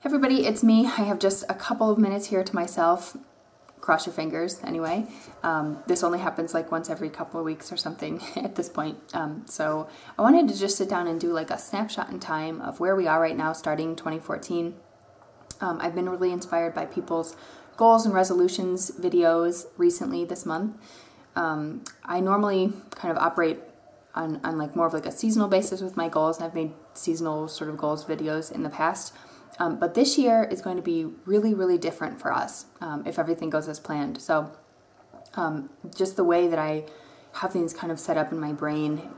Everybody, it's me. I have just a couple of minutes here to myself. Cross your fingers, anyway. This only happens like once every couple of weeks or something at this point. So I wanted to just sit down and do like a snapshot in time of where we are right now, starting 2014. I've been really inspired by people's goals and resolutions videos recently this month. I normally kind of operate on like more of like a seasonal basis with my goals, and I've made seasonal sort of goals videos in the past. But this year is going to be really, really different for us if everything goes as planned. So just the way that I have things kind of set up in my brain,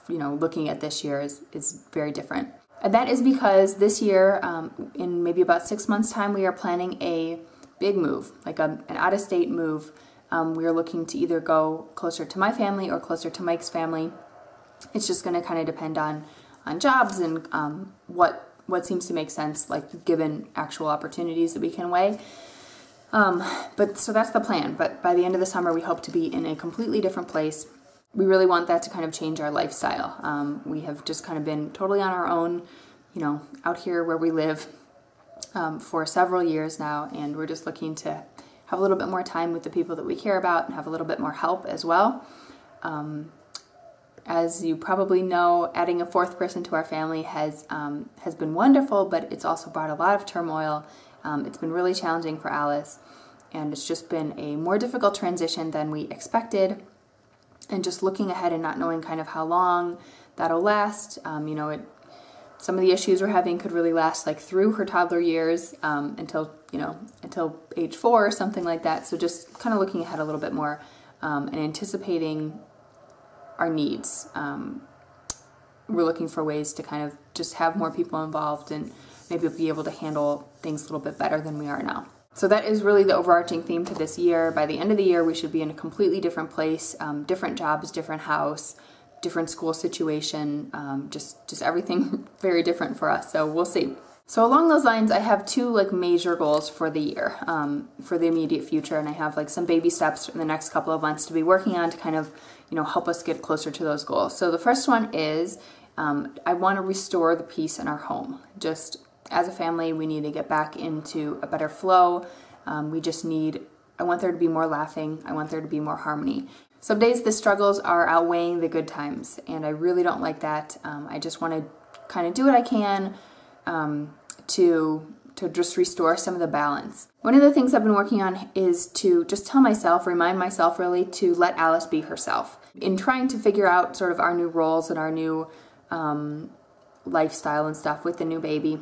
looking at this year is very different. And that is because this year, in maybe about 6 months' time, we are planning a big move, like an out-of-state move. We are looking to either go closer to my family or closer to Mike's family. It's just going to kind of depend on jobs and what seems to make sense, like given actual opportunities that we can weigh. So that's the plan. But by the end of the summer, we hope to be in a completely different place. We really want that to kind of change our lifestyle. We have just kind of been totally on our own, out here where we live for several years now, and we're just looking to have a little bit more time with the people that we care about and have a little bit more help as well. As you probably know, adding a fourth person to our family has been wonderful, but it's also brought a lot of turmoil. It's been really challenging for Alice, and it's just been a more difficult transition than we expected. And just looking ahead and not knowing kind of how long that'll last. Some of the issues we're having could really last like through her toddler years until age 4 or something like that. So just kind of looking ahead a little bit more and anticipating our needs. We're looking for ways to kind of just have more people involved and maybe be able to handle things a little bit better than we are now. So that is really the overarching theme to this year. By the end of the year, we should be in a completely different place, different jobs, different house, different school situation, just everything very different for us. So we'll see. So along those lines, I have two like major goals for the year, for the immediate future, and I have like some baby steps in the next couple of months to be working on to kind of, help us get closer to those goals. So the first one is I want to restore the peace in our home. Just as a family, we need to get back into a better flow. I want there to be more laughing. I want there to be more harmony. Some days the struggles are outweighing the good times, and I really don't like that. I just want to kind of do what I can to just restore some of the balance. One of the things I've been working on is to just remind myself really, to let Alice be herself. In trying to figure out sort of our new roles and our new lifestyle and stuff with the new baby,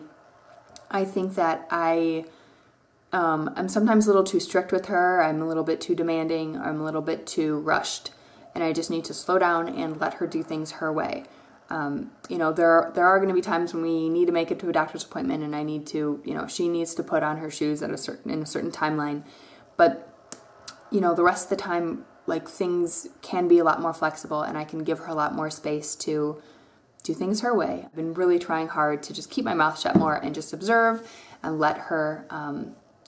I think that I'm sometimes a little too strict with her. I'm a little bit too demanding. I'm a little bit too rushed. And I just need to slow down and let her do things her way. There are going to be times when we need to make it to a doctor's appointment, and I need to, she needs to put on her shoes in a certain timeline. But, the rest of the time, like, things can be a lot more flexible, and I can give her a lot more space to do things her way. I've been really trying hard to just keep my mouth shut more and just observe and let her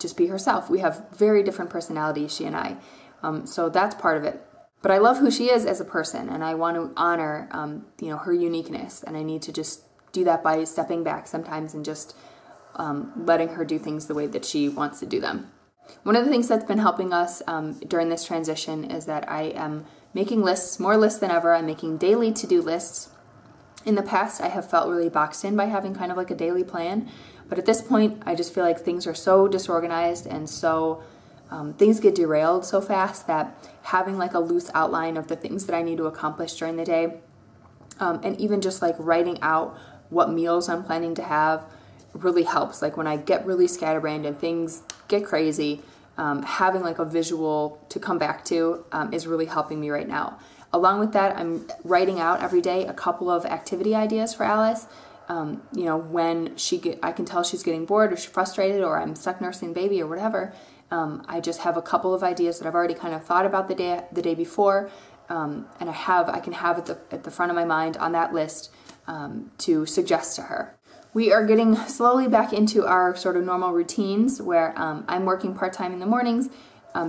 just be herself. We have very different personalities, she and I, so that's part of it. But I love who she is as a person, and I want to honor, her uniqueness, and I need to just do that by stepping back sometimes and just letting her do things the way that she wants to do them. One of the things that's been helping us during this transition is that I am making lists, more lists than ever. I'm making daily to-do lists. In the past, I have felt really boxed in by having kind of like a daily plan, but at this point, I just feel like things are so disorganized and so things get derailed so fast that having like a loose outline of the things that I need to accomplish during the day, and even just like writing out what meals I'm planning to have really helps. Like when I get really scatterbrained and things get crazy, having like a visual to come back to is really helping me right now. Along with that, I'm writing out every day a couple of activity ideas for Alice. When I can tell she's getting bored or she's frustrated or I'm stuck nursing baby or whatever, I just have a couple of ideas that I've already kind of thought about the day before, and I can have at the front of my mind on that list to suggest to her. We are getting slowly back into our sort of normal routines where I'm working part-time in the mornings,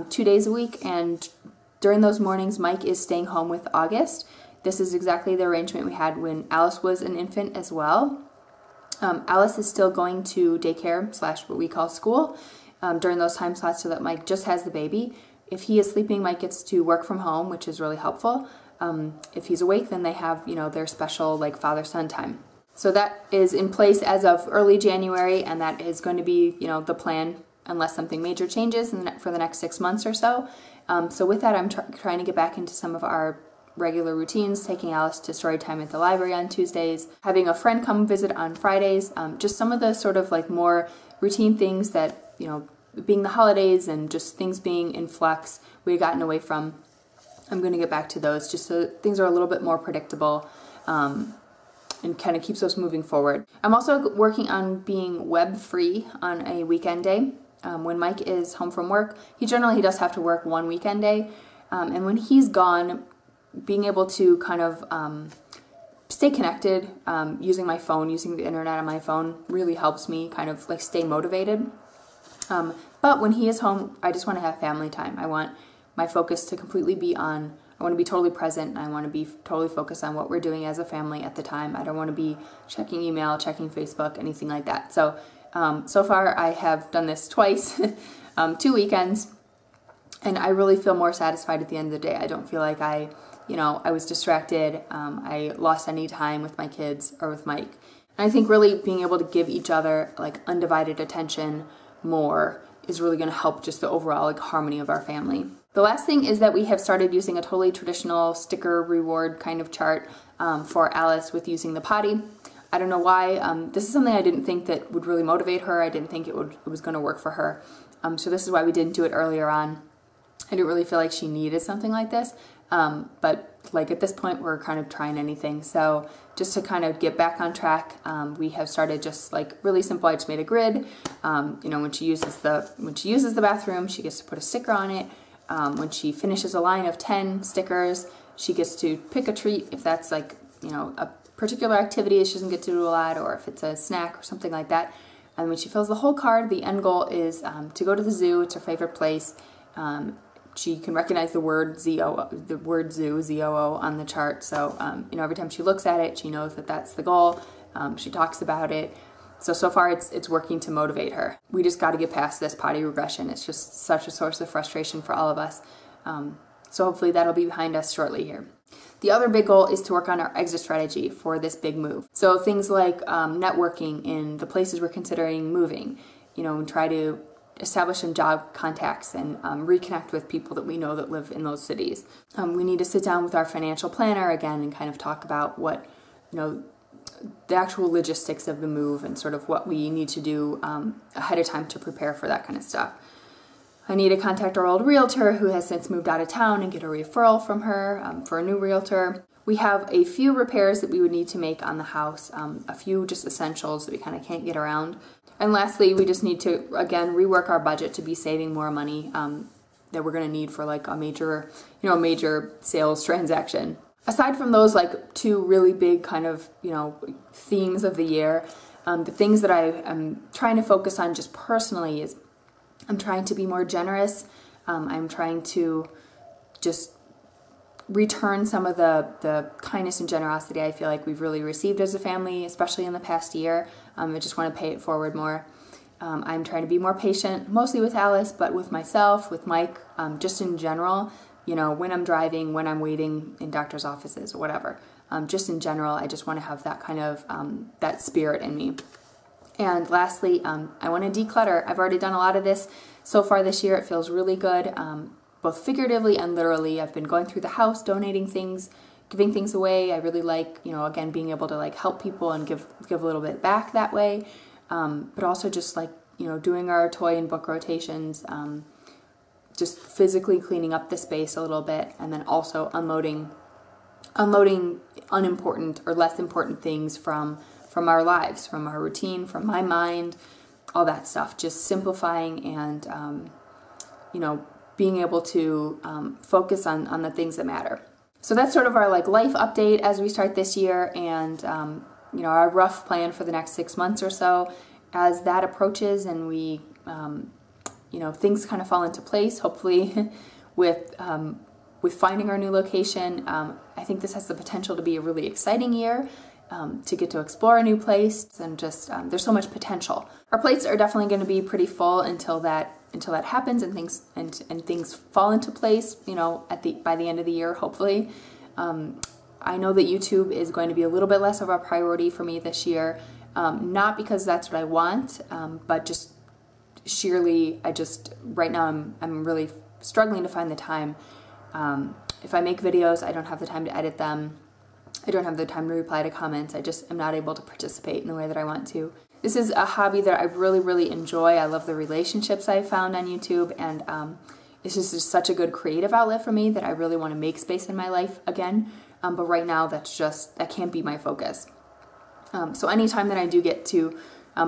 2 days a week, and during those mornings, Mike is staying home with August. This is exactly the arrangement we had when Alice was an infant as well. Alice is still going to daycare / what we call school during those time slots so that Mike just has the baby. If he is sleeping, Mike gets to work from home, which is really helpful. If he's awake, then they have, their special like father-son time. So that is in place as of early January, and that is going to be, the plan unless something major changes for the next 6 months or so. So with that, I'm trying to get back into some of our regular routines, taking Alice to story time at the library on Tuesdays, having a friend come visit on Fridays, just some of the sort of like more routine things that, being the holidays and just things being in flux, we had gotten away from. I'm going to get back to those just so things are a little bit more predictable and kind of keeps us moving forward. I'm also working on being web-free on a weekend day. When Mike is home from work, he does have to work one weekend day. And when he's gone, being able to kind of stay connected using my phone, using the internet on my phone really helps me kind of like stay motivated. But when he is home, I just want to have family time. I want my focus to completely be on, I want to be totally present, and I want to be totally focused on what we're doing as a family at the time. I don't want to be checking email, checking Facebook, anything like that. So, so far I have done this twice, 2 weekends, and I really feel more satisfied at the end of the day. I don't feel like I was distracted, I lost any time with my kids or with Mike. And I think really being able to give each other like undivided attention more is really going to help just the overall like harmony of our family. The last thing is that we have started using a totally traditional sticker reward kind of chart for Alice with using the potty. I don't know why. This is something I didn't think that would really motivate her. I didn't think it was going to work for her. So this is why we didn't do it earlier on. I didn't really feel like she needed something like this. But like at this point, we're kind of trying anything. So just to kind of get back on track, we have started just like really simple. I just made a grid. When she uses the bathroom, she gets to put a sticker on it. When she finishes a line of 10 stickers, she gets to pick a treat if that's like, a particular activity she doesn't get to do a lot, or if it's a snack or something like that. And when she fills the whole card, the end goal is to go to the zoo. It's her favorite place. She can recognize the word zoo, Z-O-O, on the chart. So, every time she looks at it, she knows that that's the goal. She talks about it. So far it's working to motivate her. We just got to get past this potty regression. It's just such a source of frustration for all of us. So hopefully that'll be behind us shortly here. The other big goal is to work on our exit strategy for this big move. So things like networking in the places we're considering moving, and try to establish some job contacts and reconnect with people that we know that live in those cities. We need to sit down with our financial planner again and kind of talk about what, the actual logistics of the move and sort of what we need to do ahead of time to prepare for that kind of stuff. I need to contact our old realtor who has since moved out of town and get a referral from her for a new realtor. We have a few repairs that we would need to make on the house, a few just essentials that we kind of can't get around. And lastly, we just need to, again, rework our budget to be saving more money that we're going to need for like a major sales transaction. Aside from those like two really big kind of, themes of the year, the things that I am trying to focus on just personally is I'm trying to be more generous. I'm trying to just return some of the kindness and generosity I feel like we've really received as a family, especially in the past year. I just want to pay it forward more. I'm trying to be more patient, mostly with Alice, but with myself, with Mike, just in general. When I'm driving, when I'm waiting in doctor's offices or whatever. Just in general, I just want to have that kind of, that spirit in me. And lastly, I want to declutter. I've already done a lot of this so far this year. It feels really good, both figuratively and literally. I've been going through the house, donating things, giving things away. I really like, again, being able to like help people and give a little bit back that way. But also just like, doing our toy and book rotations, just physically cleaning up the space a little bit, and then also unloading unimportant or less important things from our lives, from our routine, from my mind, all that stuff. Just simplifying and, being able to focus on the things that matter. So that's sort of our like life update as we start this year, and our rough plan for the next 6 months or so. As that approaches and we things kind of fall into place, hopefully with finding our new location. I think this has the potential to be a really exciting year. to get to explore a new place, and just there's so much potential. Our plates are definitely going to be pretty full until that happens, and things fall into place, you know, by the end of the year, hopefully. I know that YouTube is going to be a little bit less of a priority for me this year, not because that's what I want, but just sheerly, right now I'm really struggling to find the time. If I make videos, I don't have the time to edit them. I don't have the time to reply to comments. I just am not able to participate in the way that I want to. This is a hobby that I really, really enjoy. I love the relationships I've found on YouTube, and it's just such a good creative outlet for me that I really want to make space in my life again. But right now, that can't be my focus. So any time that I do get to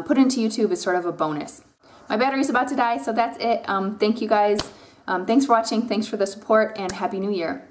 put into YouTube is sort of a bonus. My battery's about to die, so that's it. Thank you guys. Thanks for watching. Thanks for the support, and Happy New Year.